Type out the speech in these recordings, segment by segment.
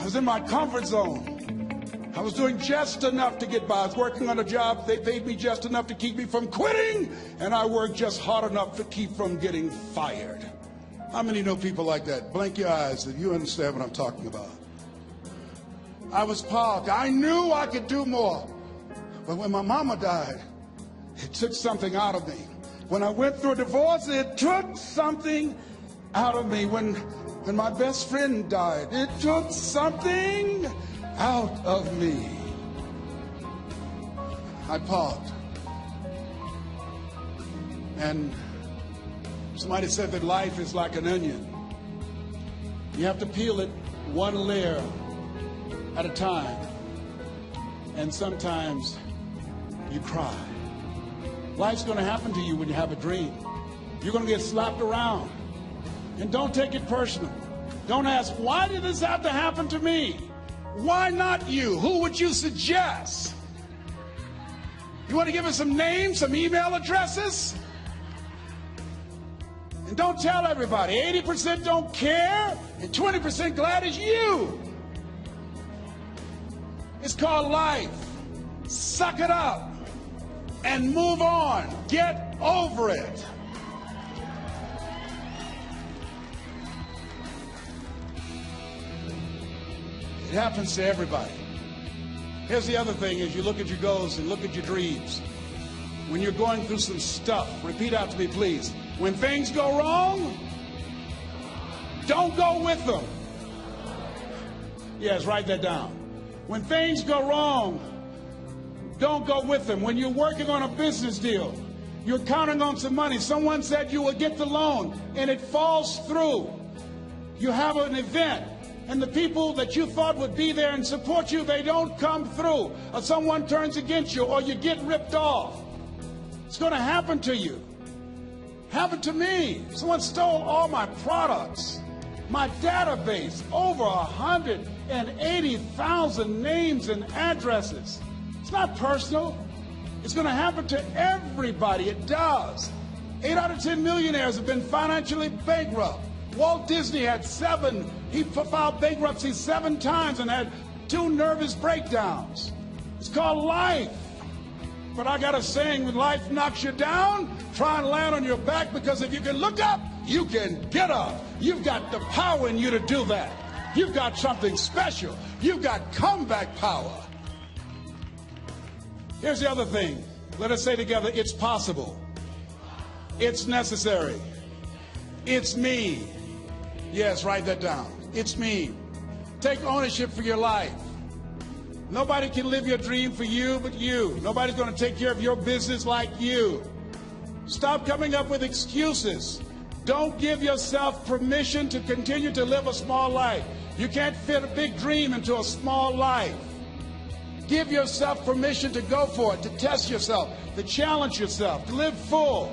was in my comfort zone. I was doing just enough to get by. I was working on a job. They paid me just enough to keep me from quitting, and I worked just hard enough to keep from getting fired. How many know people like that? Blink your eyes if you understand what I'm talking about. I was parked. I knew I could do more. But when my mama died, it took something out of me. When I went through a divorce, it took something out of me. When my best friend died, it took something out of me. I parked. And somebody said that life is like an onion. You have to peel it one layer at a time. And sometimes you cry. Life's going to happen to you when you have a dream. You're going to get slapped around. And don't take it personal. Don't ask, why did this have to happen to me? Why not you? Who would you suggest? You want to give us some names, some email addresses? And don't tell everybody. 80% don't care, and 20% glad it's you. It's called life. Suck it up and move on. Get over it. It happens to everybody. Here's the other thing is you look at your goals and look at your dreams. When you're going through some stuff, repeat out to me, please. When things go wrong, don't go with them. Yes, write that down. When things go wrong, don't go with them. When you're working on a business deal, you're counting on some money. Someone said you will get the loan, and it falls through. You have an event, and the people that you thought would be there and support you, they don't come through. Or someone turns against you, or you get ripped off. It's going to happen to you. Happened to me. Someone stole all my products, my database, over 180,000 names and addresses. It's not personal. It's going to happen to everybody. It does. 8 out of 10 millionaires have been financially bankrupt. Walt Disney had 7. He filed bankruptcy 7 times and had 2 nervous breakdowns. It's called life. But I got a saying, when life knocks you down, try and land on your back, because if you can look up, you can get up. You've got the power in you to do that. You've got something special. You've got comeback power. Here's the other thing. Let us say together, it's possible. It's necessary. It's me. Yes, write that down. It's me. Take ownership for your life. Nobody can live your dream for you but you. Nobody's going to take care of your business like you. Stop coming up with excuses. Don't give yourself permission to continue to live a small life. You can't fit a big dream into a small life. Give yourself permission to go for it, to test yourself, to challenge yourself, to live full.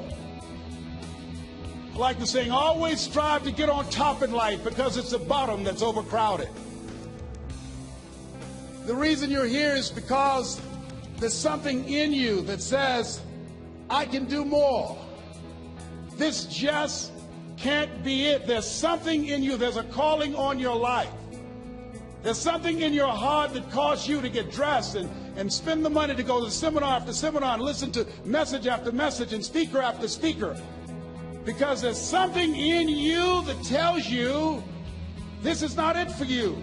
I like the saying, always strive to get on top in life, because it's the bottom that's overcrowded. The reason you're here is because there's something in you that says, I can do more. This just can't be it. There's something in you. There's a calling on your life. There's something in your heart that caused you to get dressed and spend the money to go to seminar after seminar and listen to message after message and speaker after speaker. Because there's something in you that tells you this is not it for you.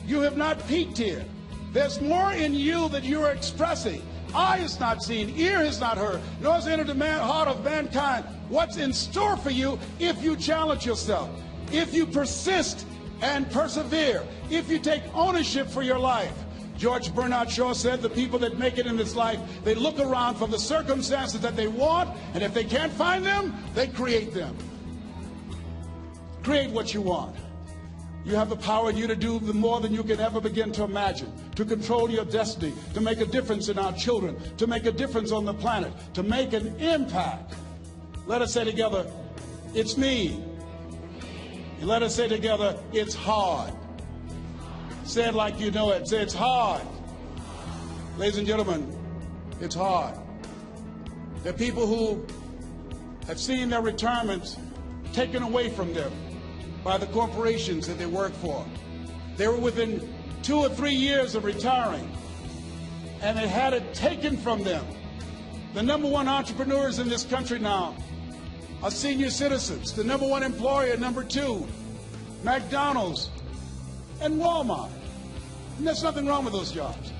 You have not peaked here. There's more in you that you are expressing. Eye has not seen, ear has not heard, nor has entered the heart of mankind what's in store for you if you challenge yourself, if you persist and persevere, if you take ownership for your life. George Bernard Shaw said the people that make it in this life, they look around for the circumstances that they want, and if they can't find them, they create them. Create what you want. You have the power in you to do more than you can ever begin to imagine, to control your destiny, to make a difference in our children, to make a difference on the planet, to make an impact. Let us say together, it's me. And let us say together, it's hard. Say it like you know it. Say, it's hard. Ladies and gentlemen, it's hard. There are people who have seen their retirements taken away from them by the corporations that they work for. They were within 2 or 3 years of retiring, and they had it taken from them. The number one entrepreneurs in this country now are senior citizens. The number one employer, number two, McDonald's and Walmart. And there's nothing wrong with those jobs.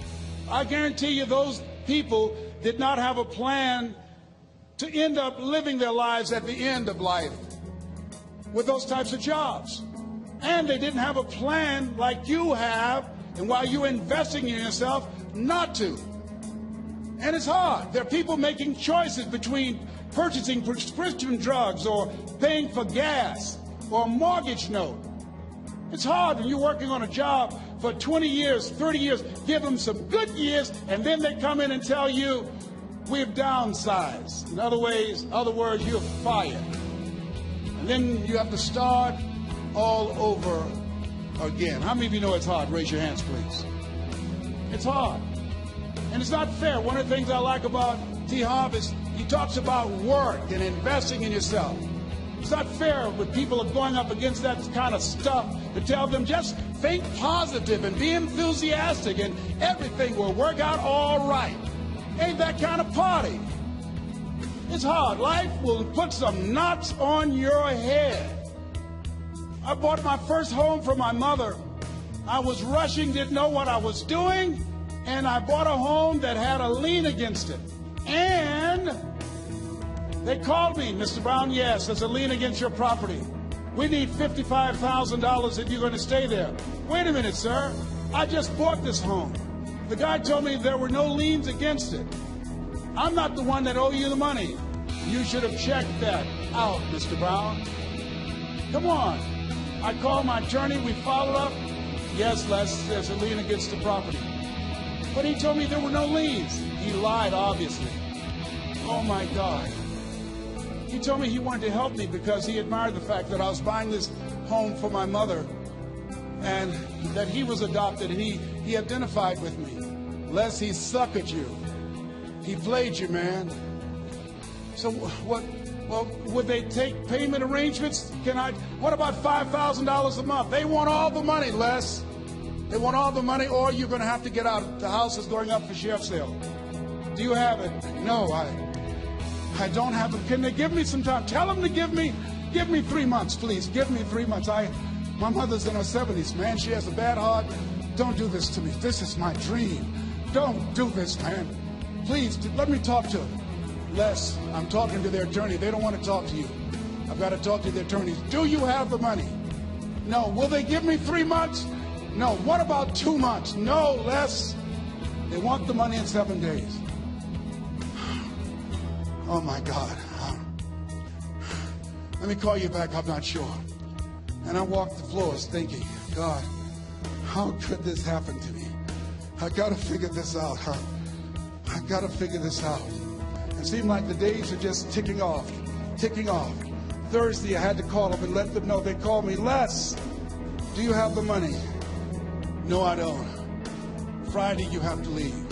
I guarantee you those people did not have a plan to end up living their lives at the end of life with those types of jobs. And they didn't have a plan like you have, and while you're investing in yourself, not to. And it's hard. There are people making choices between purchasing prescription drugs or paying for gas or a mortgage note. It's hard when you're working on a job for 20 years, 30 years, give them some good years, and then they come in and tell you, we've downsized. In other words, you're fired. And then you have to start all over again. How many of you know it's hard? Raise your hands, please. It's hard. And it's not fair. One of the things I like about T. Harv is he talks about work and investing in yourself. It's not fair when people are going up against that kind of stuff to tell them just think positive and be enthusiastic and everything will work out all right. Ain't that kind of party. It's hard. Life will put some knots on your head. I bought my first home for my mother. I was rushing, didn't know what I was doing, and I bought a home that had a lien against it. And they called me, Mr. Brown, yes, there's a lien against your property. We need $55,000 if you're going to stay there. Wait a minute, sir. I just bought this home. The guy told me there were no liens against it. I'm not the one that owe you the money. You should have checked that out, Mr. Brown. Come on. I called my attorney. We followed up. Yes, Les, there's a lien against the property. But he told me there were no liens. He lied, obviously. Oh, my God. He told me he wanted to help me because he admired the fact that I was buying this home for my mother and that he was adopted, and he identified with me. Les, he suckered you. He played you, man. So what? Well, would they take payment arrangements? What about $5,000 a month? They want all the money, Les. They want all the money, or you're going to have to get out. The house is going up for sheriff's sale. Do you have it? No, I don't have it. Can they give me some time? Tell them to give me 3 months, please. Give me 3 months. My mother's in her 70s, man. She has a bad heart. Don't do this to me. This is my dream. Don't do this, man. Please, let me talk to them. Les, I'm talking to their attorney. They don't want to talk to you. I've got to talk to their attorneys. Do you have the money? No. Will they give me 3 months? No. What about 2 months? No, Les. They want the money in 7 days. Oh, my God. Let me call you back. I'm not sure. And I walked the floors thinking, God, how could this happen to me? I got to figure this out, huh? I got to figure this out. It seemed like the days are just ticking off. Thursday, I had to call them and let them know. They called me, Les, do you have the money? No, I don't. Friday, you have to leave.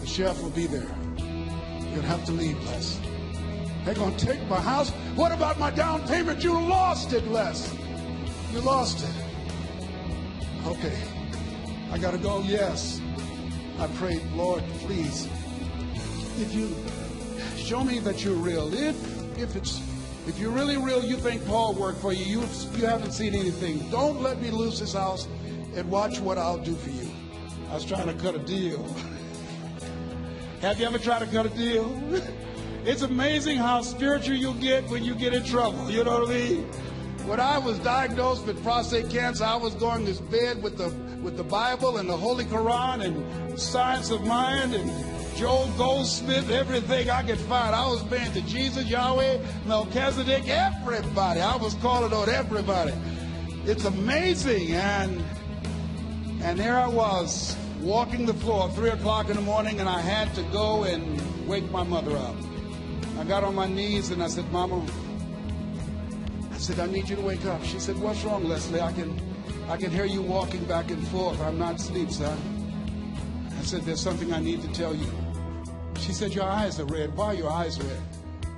The sheriff will be there. You'll have to leave, Les. They're going to take my house. What about my down payment? You lost it, Les. You lost it. Okay. I got to go. Yes. I prayed, Lord, please, if you show me that you're real, if you're really real, you think Paul worked for you, you haven't seen anything. Don't let me lose this house and watch what I'll do for you. I was trying to cut a deal. Have you ever tried to cut a deal? It's amazing how spiritual you get when you get in trouble. You know what I mean? When I was diagnosed with prostate cancer, I was going to bed with the Bible and the Holy Quran and Science of Mind and Joel Goldsmith, everything I could find. I was praying to Jesus, Yahweh, Melchizedek, everybody. I was calling on everybody. It's amazing. And there I was, walking the floor, 3 o'clock in the morning, and I had to go and wake my mother up. I got on my knees and I said, Mama, I need you to wake up. She said, what's wrong, Leslie? I can hear you walking back and forth. I'm not asleep, son. I said, there's something I need to tell you. She said, your eyes are red. Why are your eyes red?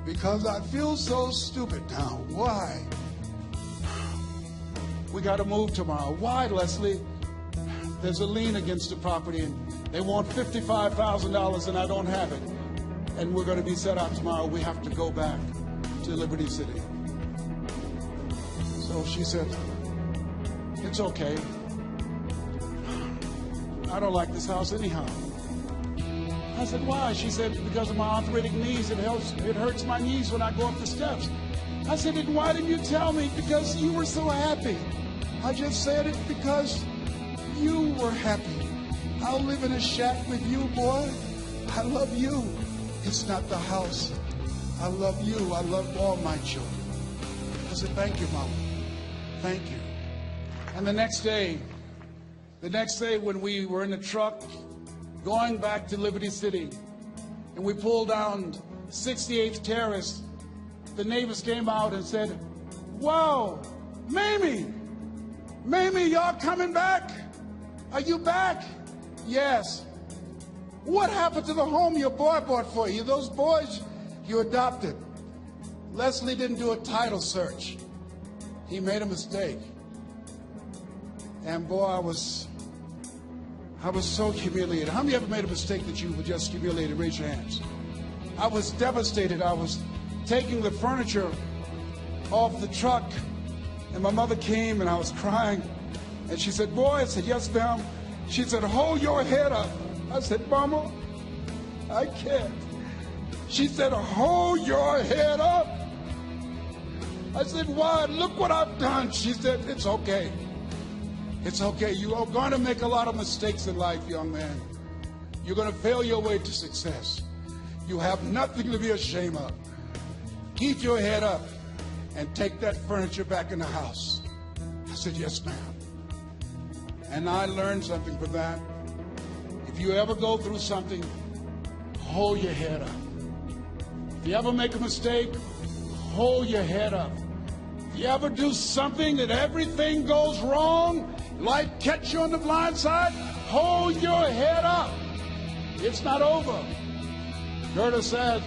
Because I feel so stupid now. Why? we got to move tomorrow. Why, Leslie? There's a lien against the property, and they want $55,000, and I don't have it. And we're going to be set out tomorrow. We have to go back to Liberty City. So she said, it's okay. I don't like this house anyhow. I said, why? She said, because of my arthritic knees. It hurts my knees when I go up the steps. I said, and why didn't you tell me? Because you were so happy. I just said it because you were happy. I'll live in a shack with you, boy. I love you. It's not the house. I love you. I love all my children. I said, thank you, Mama. Thank you. And the next day when we were in the truck going back to Liberty City, and we pulled down 68th Terrace, the neighbors came out and said, wow, Mamie, y'all coming back? Are you back? Yes. What happened to the home your boy bought for you? Those boys you adopted. Leslie didn't do a title search. He made a mistake. And boy, I was so humiliated. How many ever made a mistake that you were just humiliated? Raise your hands. I was devastated. I was taking the furniture off the truck, and my mother came, and I was crying. And she said, boy, I said, yes, ma'am. She said, hold your head up. I said, Mama, I can't. She said, hold your head up. I said, why? Look what I've done. She said, it's okay. It's okay. You are going to make a lot of mistakes in life, young man. You're going to fail your way to success. You have nothing to be ashamed of. Keep your head up and take that furniture back in the house. I said, yes, ma'am. And I learned something from that. If you ever go through something, hold your head up. If you ever make a mistake, hold your head up. If you ever do something that everything goes wrong, life catch you on the blind side, hold your head up. It's not over. Goethe said,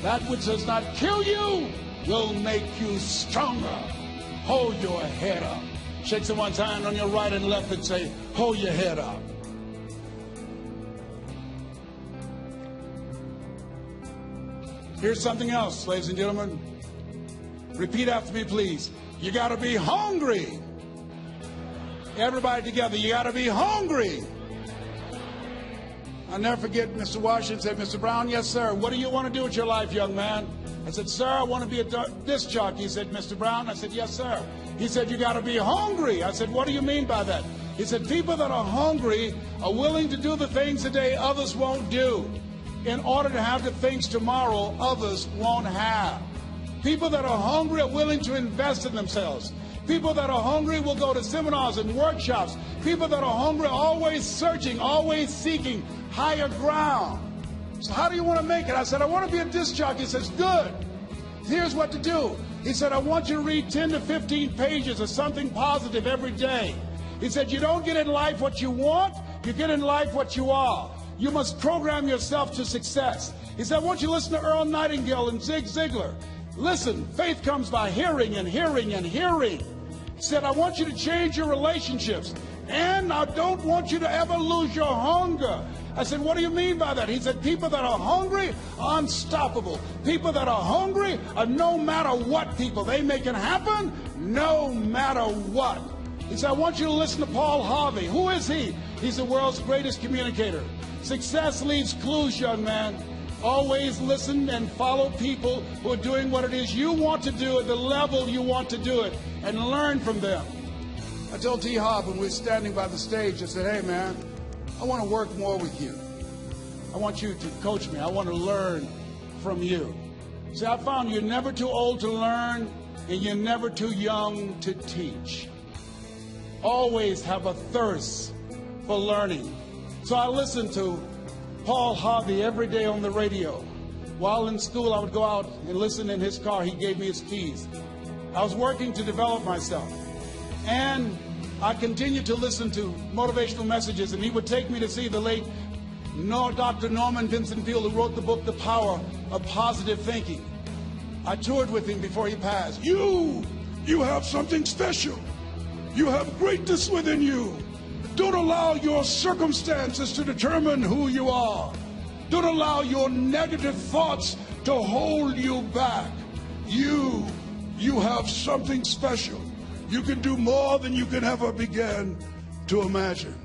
that which does not kill you will make you stronger. Hold your head up. Shake someone's hand on your right and left and say, hold your head up. Here's something else, ladies and gentlemen. Repeat after me, please. You got to be hungry. Everybody together, you got to be hungry. I'll never forget Mr. Washington said, Mr. Brown, yes, sir. What do you want to do with your life, young man? I said, sir, I want to be a disc jockey. He said, Mr. Brown? I said, yes, sir. He said, you got to be hungry. I said, what do you mean by that? He said, people that are hungry are willing to do the things today others won't do in order to have the things tomorrow others won't have. People that are hungry are willing to invest in themselves. People that are hungry will go to seminars and workshops. People that are hungry are always searching, always seeking higher ground. So how do you want to make it? I said, I want to be a disc jockey. He says, good. Here's what to do. He said, I want you to read 10 to 15 pages of something positive every day. He said, you don't get in life what you want, you get in life what you are. You must program yourself to success. He said, I want you to listen to Earl Nightingale and Zig Ziglar. Listen, faith comes by hearing and hearing and hearing. He said, I want you to change your relationships. And I don't want you to ever lose your hunger. I said, what do you mean by that? He said, people that are hungry are unstoppable. People that are hungry are no matter what people. They make it happen no matter what. He said, I want you to listen to Paul Harvey. Who is he? He's the world's greatest communicator. Success leaves clues, young man. Always listen and follow people who are doing what it is you want to do at the level you want to do it and learn from them. I told T. Hobb when we were standing by the stage, I said, hey, man, I want to work more with you. I want you to coach me. I want to learn from you. See, I found you're never too old to learn and you're never too young to teach. Always have a thirst for learning. So I listened to Paul Harvey every day on the radio. While in school, I would go out and listen in his car. He gave me his keys. I was working to develop myself. And I continued to listen to motivational messages, and he would take me to see the late Dr. Norman Vincent Peale, who wrote the book, The Power of Positive Thinking. I toured with him before he passed. You You have something special. You have greatness within you. Don't allow your circumstances to determine who you are. Don't allow your negative thoughts to hold you back. You have something special. You can do more than you can ever begin to imagine.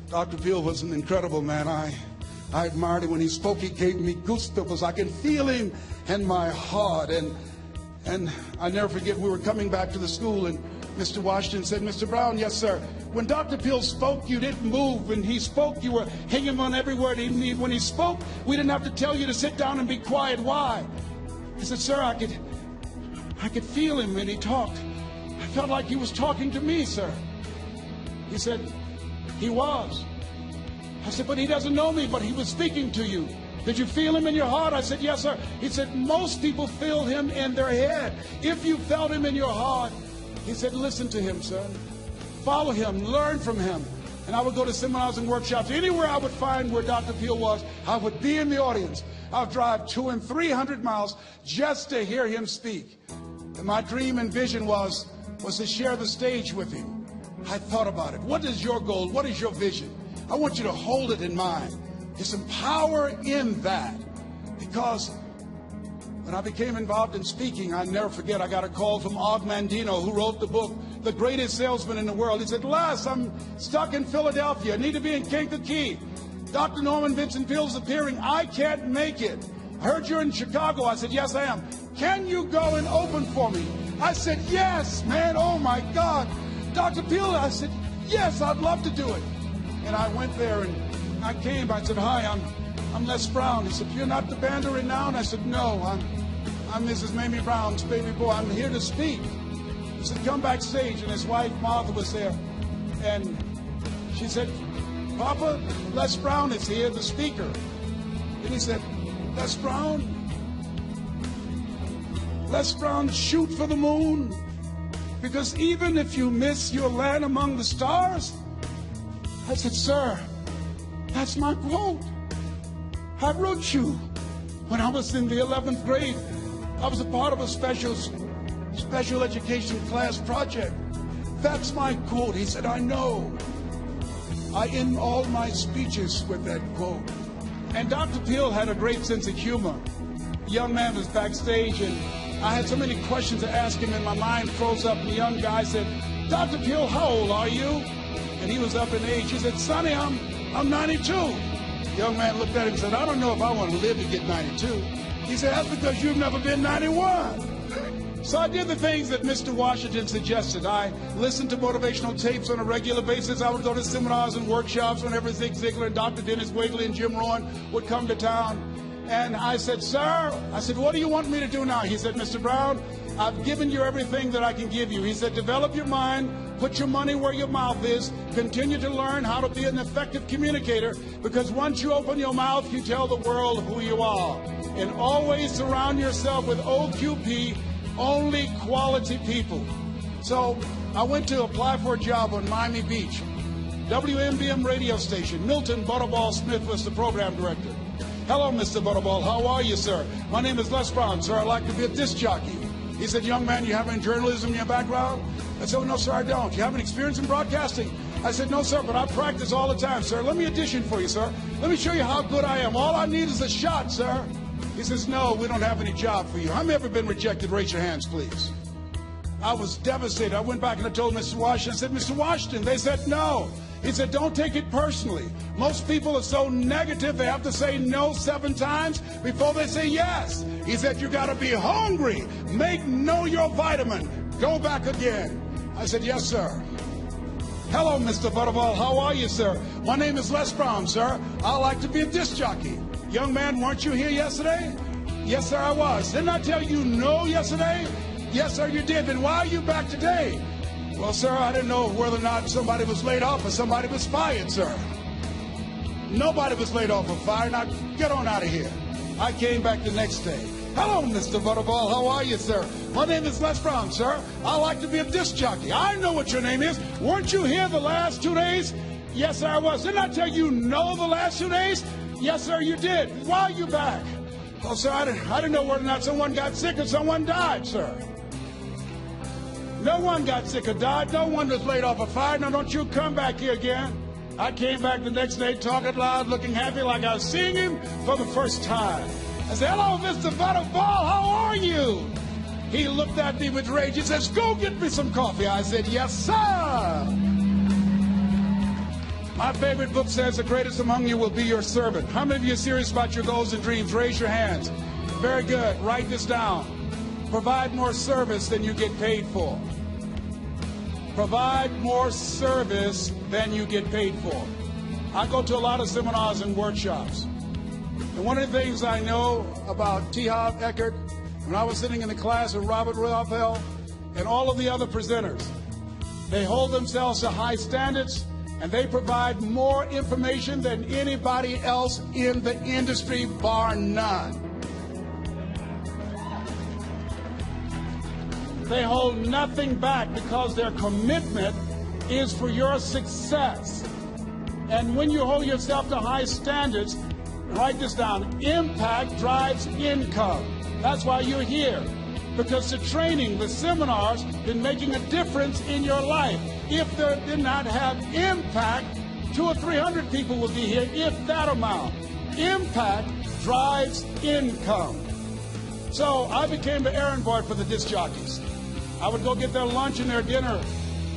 Dr. Peel was an incredible man. I admired him when he spoke. He gave me goosebumps. I can feel him in my heart. And I never forget, we were coming back to the school, and Mr. Washington said, Mr. Brown, yes, sir. When Dr. Peel spoke, you didn't move. When he spoke, you were hanging on every word. When he spoke, we didn't have to tell you to sit down and be quiet. Why? He said, sir, I could feel him when he talked. I felt like he was talking to me, sir. He said, he was. I said, but he doesn't know me, but he was speaking to you. Did you feel him in your heart? I said, yes, sir. He said, most people feel him in their head. If you felt him in your heart, he said, listen to him, sir. Follow him, learn from him. And I would go to seminars and workshops. Anywhere I would find where Dr. Peel was, I would be in the audience. I would drive 200 and 300 miles just to hear him speak. And my dream and vision was to share the stage with him. I thought about it. What is your goal? What is your vision? I want you to hold it in mind. There's some power in that. Because when I became involved in speaking, I never forget, I got a call from Og Mandino, who wrote the book, The Greatest Salesman in the World. He said, Les, I'm stuck in Philadelphia. I need to be in Kankakee. Dr. Norman Vincent Peale's appearing. I can't make it. I heard you're in Chicago. I said, yes, I am. Can you go and open for me? I said, yes, man. Oh, my God. Dr. Peale, I said, yes, I'd love to do it. And I went there and I came. I said, hi, I'm Les Brown. He said, you're not the band renowned? I said, no, I'm Mrs. Mamie Brown's baby boy. I'm here to speak. He said, come backstage. And his wife, Martha, was there. And she said, Papa, Les Brown is here, the speaker. And he said, Les Brown, shoot for the moon. Because even if you miss, you'll land among the stars. I said, sir, that's my quote. I wrote you when I was in the 11th grade. I was a part of a special education class project. That's my quote. He said, I know. I end all my speeches with that quote. And Dr. Peel had a great sense of humor. The young man was backstage, and I had so many questions to ask him, and my mind froze up. And the young guy said, Dr. Peel, how old are you? And he was up in age. He said, Sonny, I'm 92. The young man looked at him and said, I don't know if I want to live to get 92. He said, that's because you've never been 91. So I did the things that Mr. Washington suggested. I listened to motivational tapes on a regular basis. I would go to seminars and workshops whenever Zig Ziglar and Dr. Dennis Wigley and Jim Rohn would come to town. And I said, sir, what do you want me to do now? He said, Mr. Brown, I've given you everything that I can give you. He said, develop your mind, put your money where your mouth is, continue to learn how to be an effective communicator, because once you open your mouth, you tell the world who you are. And always surround yourself with OQP, only quality people. So I went to apply for a job on Miami Beach. WMBM radio station. Milton Butterball Smith was the program director. Hello, Mr. Butterball. How are you, sir? My name is Les Brown, sir. I'd like to be a disc jockey. He said, young man, you have any journalism in your background? I said, no, sir, I don't. You have any experience in broadcasting? I said, no, sir, but I practice all the time, sir. Let me audition for you, sir. Let me show you how good I am. All I need is a shot, sir. He says, no, we don't have any job for you. How many ever been rejected? Raise your hands, please. I was devastated. I went back and I told Mr. Washington, I said, Mr. Washington, they said no. He said, don't take it personally. Most people are so negative, they have to say no 7 times before they say yes. He said, you got to be hungry. Know your vitamin. Go back again. I said, yes, sir. Hello, Mr. Butterball. How are you, sir? My name is Les Brown, sir. I like to be a disc jockey. Young man, weren't you here yesterday? Yes, sir, I was. Didn't I tell you no yesterday? Yes, sir, you did. Then why are you back today? Well, sir, I didn't know whether or not somebody was laid off or somebody was fired, sir. Nobody was laid off or fired. Now, get on out of here. I came back the next day. Hello, Mr. Butterball. How are you, sir? My name is Les Brown, sir. I like to be a disc jockey. I know what your name is. Weren't you here the last 2 days? Yes, sir, I was. Didn't I tell you no the last 2 days? Yes, sir, you did. Why are you back? Well, sir, I didn't know whether or not someone got sick or someone died, sir. No one got sick or died. No one was laid off or fired. Now don't you come back here again. I came back the next day talking loud, looking happy like I was seeing him for the first time. I said, hello, Mr. Butterball, how are you? He looked at me with rage. He says, go get me some coffee. I said, yes, sir. My favorite book says the greatest among you will be your servant. How many of you are serious about your goals and dreams? Raise your hands. Very good. Write this down. Provide more service than you get paid for. Provide more service than you get paid for. I go to a lot of seminars and workshops. And one of the things I know about T. Harv Eckert, when I was sitting in the class with Robert Raphael and all of the other presenters, they hold themselves to high standards and they provide more information than anybody else in the industry, bar none. They hold nothing back because their commitment is for your success. And when you hold yourself to high standards, write this down, impact drives income. That's why you're here. Because the training, the seminars, been making a difference in your life. If they did not have impact, 200 or 300 people would be here, if that amount. Impact drives income. So I became the errand boy for the disc jockeys. I would go get their lunch and their dinner,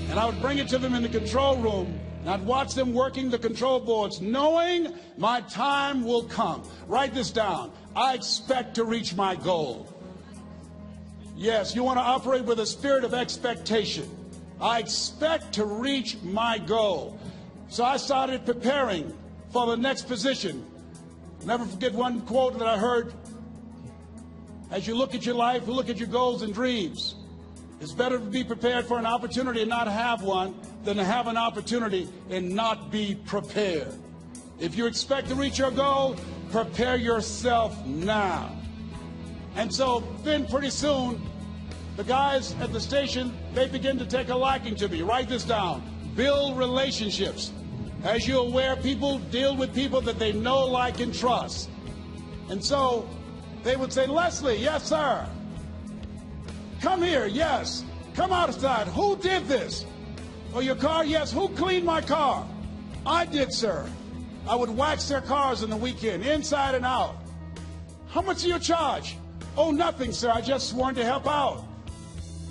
and I would bring it to them in the control room, and I'd watch them working the control boards, knowing my time will come. Write this down. I expect to reach my goal. Yes, you want to operate with a spirit of expectation. I expect to reach my goal. So I started preparing for the next position. Never forget one quote that I heard. As you look at your life, look at your goals and dreams. It's better to be prepared for an opportunity and not have one than to have an opportunity and not be prepared. If you expect to reach your goal, prepare yourself now. And so then pretty soon, the guys at the station, they begin to take a liking to me. Write this down. Build relationships. As you're aware, people deal with people that they know, like, and trust. And so they would say, Leslie, yes, sir. Come here, yes. Come outside. Who did this? Oh, your car? Yes. Who cleaned my car? I did, sir. I would wax their cars on the weekend, inside and out. How much do you charge? Oh, nothing, sir. I just sworn to help out.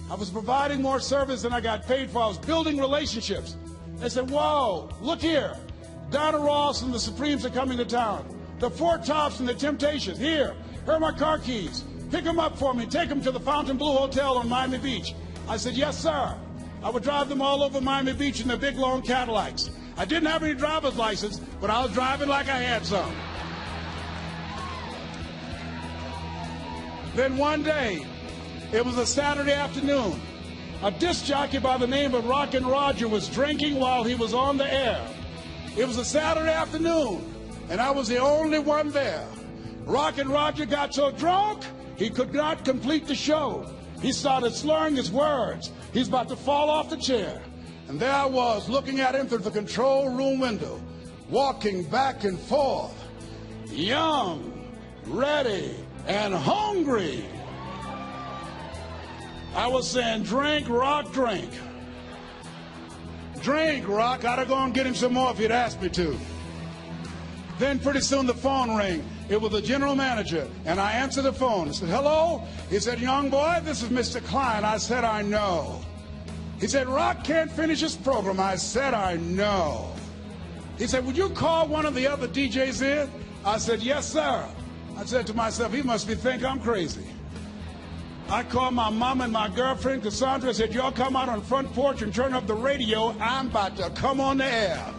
I was providing more service than I got paid for. I was building relationships. They said, whoa, look here. Donna Ross and the Supremes are coming to town. The Four Tops and the Temptations. Here are my car keys. Pick them up for me. Take them to the Fontainebleau Hotel on Miami Beach. I said, yes, sir. I would drive them all over Miami Beach in their big, long Cadillacs. I didn't have any driver's license, but I was driving like I had some. Then one day, it was a Saturday afternoon. A disc jockey by the name of Rockin' Roger was drinking while he was on the air. It was a Saturday afternoon, and I was the only one there. Rockin' Roger got so drunk, he could not complete the show. He started slurring his words. He's about to fall off the chair. And there I was, looking at him through the control room window, walking back and forth, young, ready, and hungry. I was saying, drink, Rock, drink. Drink, Rock. I'd go and get him some more if he'd asked me to. Then pretty soon the phone rang. It was the general manager, and I answered the phone. I said, hello? He said, young boy, this is Mr. Klein. I said, I know. He said, Rock can't finish his program. I said, I know. He said, would you call one of the other DJs in? I said, yes, sir. I said to myself, he must think I'm crazy. I called my mom and my girlfriend, Cassandra, said, y'all come out on the front porch and turn up the radio. I'm about to come on the air.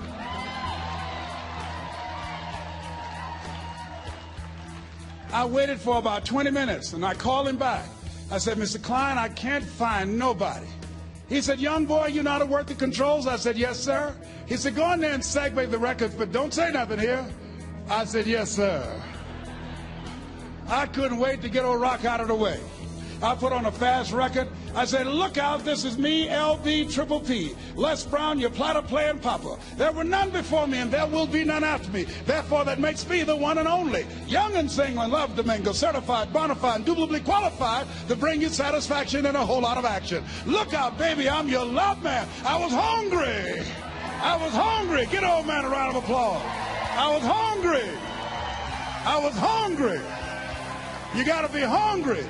I waited for about 20 minutes, and I called him back. I said, Mr. Klein, I can't find nobody. He said, young boy, you know how to work the controls? I said, yes, sir. He said, go in there and segue the records, but don't say nothing here. I said, yes, sir. I couldn't wait to get old Rock out of the way. I put on a fast record. I said, look out, this is me, LB Triple P, Les Brown, your platter playing papa. There were none before me, and there will be none after me. Therefore, that makes me the one and only. Young and single and love Domingo, certified, bona fide, indubitably qualified to bring you satisfaction and a whole lot of action. Look out, baby, I'm your love man. I was hungry. I was hungry. Get old man a round of applause. I was hungry. I was hungry. You got to be hungry.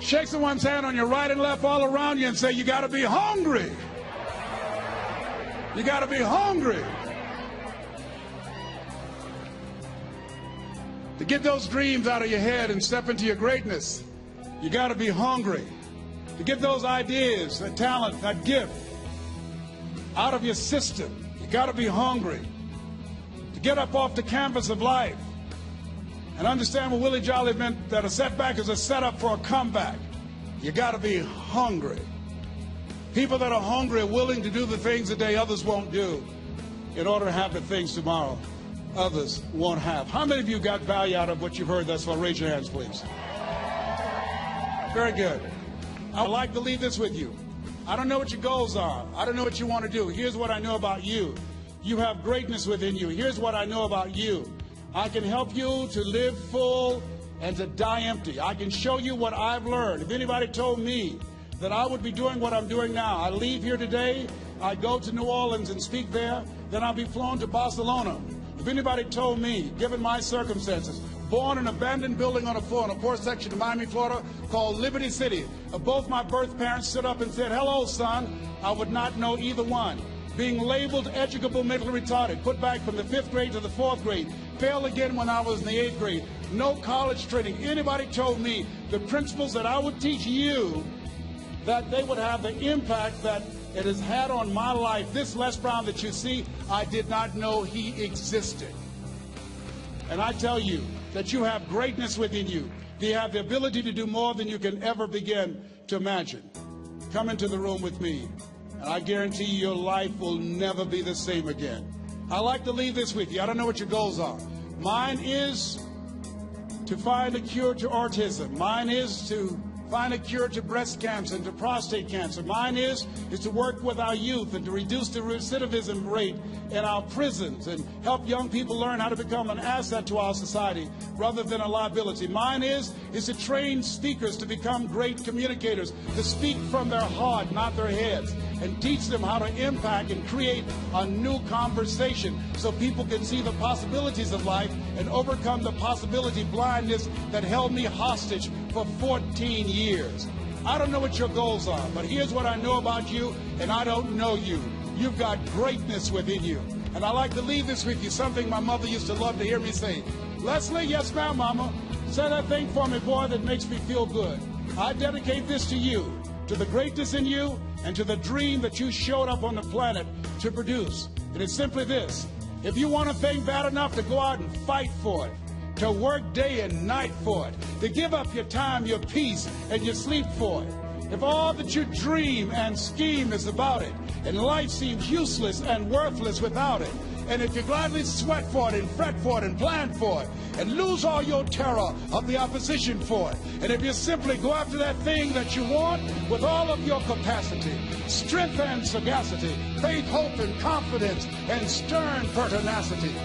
Shake someone's hand on your right and left all around you and say, you got to be hungry. You got to be hungry. To get those dreams out of your head and step into your greatness, you got to be hungry. To get those ideas, that talent, that gift out of your system, you got to be hungry. To get up off the canvas of life and understand what Willie Jolly meant, that a setback is a setup for a comeback, you got to be hungry. People that are hungry are willing to do the things today others won't do in order to have the things tomorrow others won't have. How many of you got value out of what you've heard thus far? Raise your hands, please. Very good. I'd like to leave this with you. I don't know what your goals are. I don't know what you want to do. Here's what I know about you. You have greatness within you. Here's what I know about you. I can help you to live full and to die empty. I can show you what I've learned. If anybody told me that I would be doing what I'm doing now, I leave here today, I go to New Orleans and speak there, then I'll be flown to Barcelona. If anybody told me, given my circumstances, born in an abandoned building on a poor section of Miami, Florida, called Liberty City, both my birth parents stood up and said, hello, son, I would not know either one. Being labeled educable mentally retarded, put back from the 5th grade to the 4th grade, failed again when I was in the 8th grade, no college training. Anybody told me the principles that I would teach you, that they would have the impact that it has had on my life. This Les Brown that you see, I did not know he existed. And I tell you that you have greatness within you. You have the ability to do more than you can ever begin to imagine. Come into the room with me, and I guarantee you your life will never be the same again. I like to leave this with you. I don't know what your goals are. Mine is to find a cure to autism. Mine is to find a cure to breast cancer and to prostate cancer. Mine is to work with our youth and to reduce the recidivism rate in our prisons and help young people learn how to become an asset to our society rather than a liability. Mine is to train speakers to become great communicators, to speak from their heart, not their heads, and teach them how to impact and create a new conversation so people can see the possibilities of life and overcome the possibility blindness that held me hostage for 14 years. I don't know what your goals are, but here's what I know about you, and I don't know you. You've got greatness within you. And I like to leave this with you, something my mother used to love to hear me say. Leslie, yes ma'am, mama. Say that thing for me, boy, that makes me feel good. I dedicate this to you, to the greatness in you, and to the dream that you showed up on the planet to produce. And it's simply this: if you want a thing bad enough to go out and fight for it, to work day and night for it, to give up your time, your peace, and your sleep for it, if all that you dream and scheme is about it, and life seems useless and worthless without it, and if you gladly sweat for it and fret for it and plan for it and lose all your terror of the opposition for it, and if you simply go after that thing that you want with all of your capacity, strength and sagacity, faith, hope and confidence, and stern pertinacity,